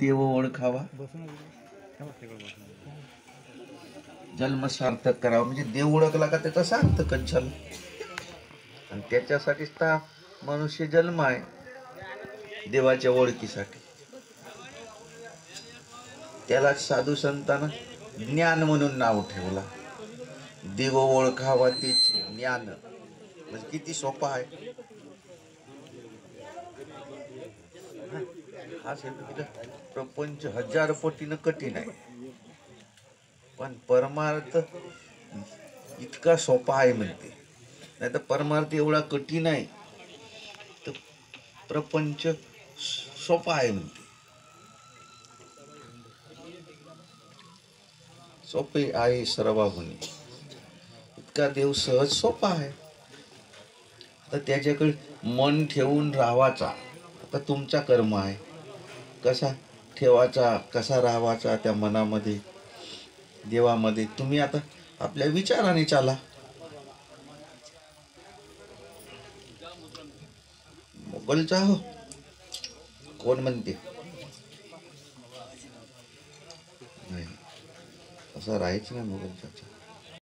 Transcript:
देव ओळखावा, जन्म सार्थक करावा. म्हणजे देव ओळखला का त्याचा सार्थकच झालं. आणि त्याच्यासाठीच तर मनुष्य जन्म आहे, देवाच्या ओळखीसाठी. त्याला साधू संतांना ज्ञान म्हणून नाव ठेवला. देव ओळखावा त्याचे ज्ञान. म्हणजे किती सोपा आहे हा शब्द. प्रपंच हजार पटीनं कठीण आहे, पण परमार्थ इतका सोपा आहे म्हणते. नाही तर परमार्थ एवढा कठीण आहे तर प्रपंच सोपा आहे म्हणते. सोपे आहे सर्वाहुनी, इतका देव सहज सोपा आहे. तर त्याच्याकडे मन ठेवून राहावाचा. आता तुमचा कर्म आहे, कसा ठेवाचा, कसा राहावाचा त्या मनामध्ये, देवामध्ये. तुम्ही आता आपल्या विचाराने चाला. मोगलचा हो कोण म्हणते नाही, असं राहायचं नाही मोगलचा.